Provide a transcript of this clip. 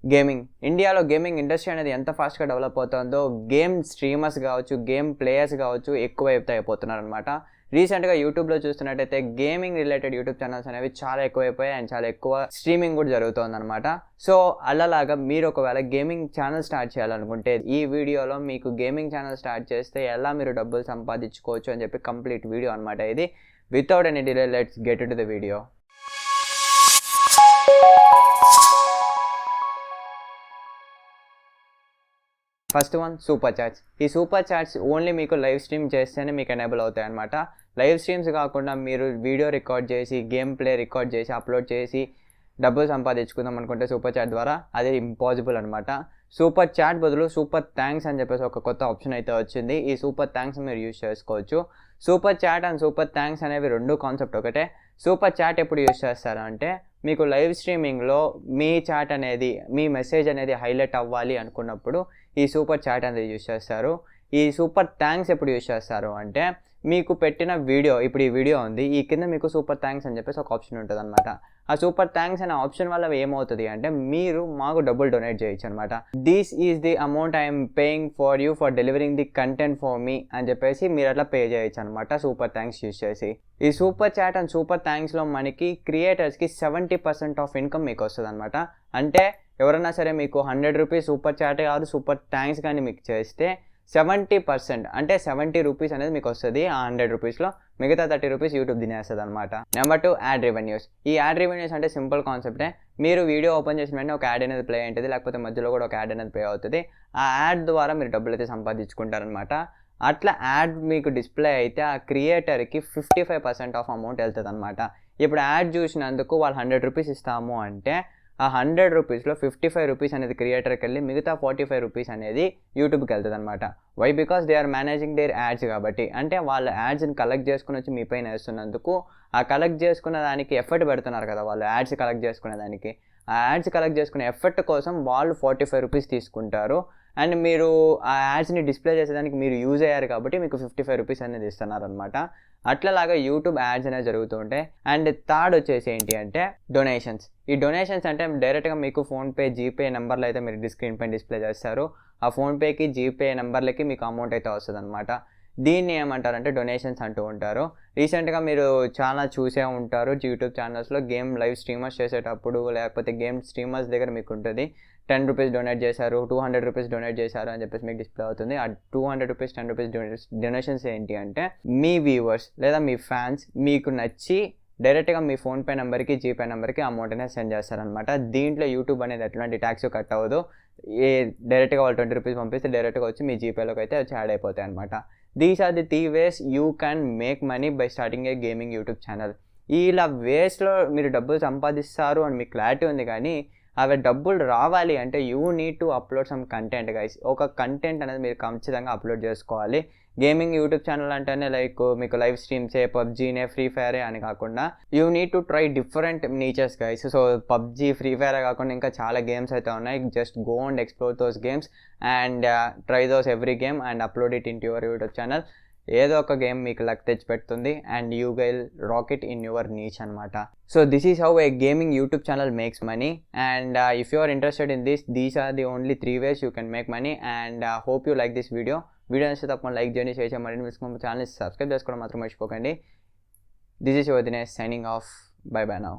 Gaming ఇండియాలో gaming industry అనేది ఎంత ఫాస్ట్గా డెవలప్ అవుతుందో గేమ్ స్ట్రీమర్స్ కావచ్చు, గేమ్ ప్లేయర్స్ కావచ్చు ఎక్కువ అయిపోతున్నారు అనమాట. రీసెంట్గా యూట్యూబ్లో చూస్తున్నట్టయితే గేమింగ్ రిలేటెడ్ యూట్యూబ్ ఛానల్స్ అనేవి చాలా ఎక్కువైపోయాయి అండ్ చాలా ఎక్కువ స్ట్రీమింగ్ కూడా జరుగుతుంది అనమాట. సో అలాగా మీరు ఒకవేళ గేమింగ్ ఛానల్ స్టార్ట్ చేయాలనుకుంటే ఈ వీడియోలో మీకు గేమింగ్ ఛానల్ స్టార్ట్ చేస్తే ఎలా మీరు డబ్బులు సంపాదించుకోవచ్చు అని చెప్పి కంప్లీట్ వీడియో అనమాట ఇది. Without any delay let's get to the video. First one super chats. ఈ సూపర్ చాట్స్ ఓన్లీ మీకు లైవ్ స్ట్రీమ్ చేస్తేనే మీకు ఎనేబుల్ అవుతాయి అనమాట. లైవ్ స్ట్రీమ్స్ కాకుండా మీరు వీడియో రికార్డ్ చేసి గేమ్ ప్లే రికార్డ్ చేసి అప్లోడ్ చేసి డబ్బులు సంపాదించుకుందాం అనుకుంటే సూపర్ చాట్ ద్వారా అది ఇంపాసిబుల్ అనమాట. సూపర్ చాట్ బదులు సూపర్ థ్యాంక్స్ అని చెప్పేసి ఒక కొత్త ఆప్షన్ అయితే వచ్చింది. ఈ సూపర్ థ్యాంక్స్ మీరు యూజ్ చేసుకోవచ్చు. Super chat and super thanks అనేవి రెండు కాన్సెప్ట్ ఒకటే. సూపర్ చాట్ ఎప్పుడు యూజ్ చేస్తారు అంటే మీకు లైవ్ స్ట్రీమింగ్లో మీ చాట్ అనేది, మీ మెసేజ్ అనేది హైలైట్ అవ్వాలి అనుకున్నప్పుడు ఈ సూపర్ చాట్ అనేది యూజ్ చేస్తారు. ఈ సూపర్ థ్యాంక్స్ ఎప్పుడు యూజ్ చేస్తారు అంటే మీకు పెట్టిన వీడియో, ఇప్పుడు ఈ వీడియో ఉంది, ఈ కింద మీకు సూపర్ థ్యాంక్స్ అని చెప్పేసి ఒక ఆప్షన్ ఉంటుంది అనమాట. ఆ సూపర్ థ్యాంక్స్ అనే ఆప్షన్ వల్ల ఏమవుతుంది అంటే మీరు మాకు డబ్బులు డొనేట్ చేయొచ్చు అనమాట. This is the amount I'm paying for you for delivering the content for me అని చెప్పేసి మీరు అట్లా పే చేయొచ్చు అనమాట సూపర్ థ్యాంక్స్ యూజ్ చేసి. ఈ సూపర్ చాట్ అండ్ సూపర్ థ్యాంక్స్లో మనకి క్రియేటర్స్కి 70% ఆఫ్ ఇన్కమ్ మీకు వస్తుంది అనమాట. అంటే ఎవరైనా సరే మీకు 100 రూపీస్ సూపర్ చాట్ కాదు సూపర్ థ్యాంక్స్ కానీ మీకు చేస్తే 70% అంటే 70 రూపీస్ అనేది మీకు వస్తుంది. ఆ 100 రూపీస్లో మిగతా 30 రూపీస్ యూట్యూబ్ తినేస్తుంది అనమాట. Number 2 add revenues. ఈ యాడ్ రెవెన్యూస్ అంటే సింపుల్ కాన్సెప్టే. మీరు వీడియో ఓపెన్ చేసిన వెంటనే ఒక యాడ్ అనేది ప్లే అవుతుంది, లేకపోతే మధ్యలో కూడా ఒక యాడ్ అనేది ప్లే అవుతుంది. ఆ యాడ్ ద్వారా మీరు డబ్బులు అయితే సంపాదించుకుంటారనమాట. అట్లా యాడ్ మీకు డిస్ప్లే అయితే ఆ క్రియేటర్కి 55% ఆఫ్ అమౌంట్ వెళ్తుంది అనమాట. ఇప్పుడు యాడ్ చూసినందుకు వాళ్ళు 100 రూపీస్ ఇస్తాము అంటే ఆ 100 రూపీస్లో 55 రూపీస్ అనేది క్రియేటర్కి వెళ్ళి మిగతా 45 రూపీస్ అనేది యూట్యూబ్కి వెళ్తుంది అనమాట. Why? Because they are managing their ads కాబట్టి. అంటే వాళ్ళ యాడ్స్ని కలెక్ట్ చేసుకుని వచ్చి మీ పైన వేస్తున్నందుకు ఆ కలెక్ట్ చేసుకున్న దానికి ఎఫర్ట్ పెడుతున్నారు కదా వాళ్ళు, యాడ్స్ కలెక్ట్ చేసుకునే దానికి. ఆ యాడ్స్ కలెక్ట్ చేసుకునే ఎఫర్ట్ కోసం వాళ్ళు 45 రూపీస్ తీసుకుంటారు. అండ్ మీరు ఆ యాడ్స్ని డిస్ప్లే చేసేదానికి మీరు యూజ్ అయ్యారు కాబట్టి మీకు 55 రూపీస్ అనేది ఇస్తున్నారు అనమాట. అట్లలాగా యూట్యూబ్ యాడ్స్ అనేవి జరుగుతూ ఉంటాయి. అండ్ థర్డ్ వచ్చేసి ఏంటి అంటే డొనేషన్స్. ఈ డొనేషన్స్ అంటే డైరెక్ట్గా మీకు ఫోన్పే, జీపే నెంబర్లు అయితే మీరు స్క్రీన్ పైన డిస్ప్లే చేస్తారు. ఆ ఫోన్పేకి, జీపే నెంబర్లకి మీకు అమౌంట్ అయితే వస్తుంది అనమాట. దీన్ని ఏమంటారంటే డొనేషన్స్ అంటూ ఉంటారు. రీసెంట్గా మీరు చాలా చూసే ఉంటారు యూట్యూబ్ ఛానల్స్లో గేమ్ లైవ్ స్ట్రీమర్స్ చేసేటప్పుడు, లేకపోతే గేమ్ స్ట్రీమర్స్ దగ్గర మీకు ఉంటుంది 10 రూపీస్ డొనేట్ చేశారు, 200 రూపీస్ డొనేట్ చేశారు అని చెప్పేసి మీకు డిస్ప్లే అవుతుంది. ఆ 200 రూపీస్, 10 రూపీస్ డొనేషన్స్ ఏంటి అంటే మీ వ్యూవర్స్ లేదా మీ ఫ్యాన్స్ మీకు నచ్చి డైరెక్ట్గా మీ ఫోన్పే నెంబర్కి, జీపే నెంబర్కి అమౌంట్ అనేది సెండ్ చేస్తారనమాట. దీంట్లో యూట్యూబ్ అనేది ఎట్లాంటి ట్యాక్స్ కట్ అవ్వదు. డైరెక్ట్గా వాళ్ళు 20 రూపీస్ పంపిస్తే డైరెక్ట్గా వచ్చి మీ జీపేలోకి అయితే వచ్చి యాడ్ అయిపోతాయి అనమాట. These are the 3 ways you can make money by starting a gaming YouTube channel. ఇలా వేస్లో మీరు డబ్బులు సంపాదిస్తారు అని మీకు క్లారిటీ ఉంది, కానీ అవి డబ్బులు రావాలి అంటే you need to upload some content guys. ఒక కంటెంట్ అనేది మీరు ఖచ్చితంగా అప్లోడ్ చేసుకోవాలి. గేమింగ్ యూట్యూబ్ ఛానల్ అంటేనే లైక్ మీకు లైవ్ స్ట్రీమ్సే, పబ్జీనే, ఫ్రీ ఫైరే అని కాకుండా you need to try different natures guys. So PUBG, free ఫైరే కాకుండా ఇంకా చాలా గేమ్స్ అయితే ఉన్నాయి. Just go and explore those games and try those every game and upload it in your YouTube channel. ఏదో ఒక గేమ్ మీకు లక్ తెచ్చి పెడుతుంది and you will rock it in your niche అనమాట. So this is how a gaming YouTube channel makes money. And if you are interested in these are the only 3 ways you can make money. And hope you like this video నచ్చితే తప్పకుండా like చేయండి, share చేయండి, మరిన్ని ఛానల్ని subscribe చేసుకోవడం మాత్రం మర్చిపోకండి. This is your Dinesh signing off. By by now.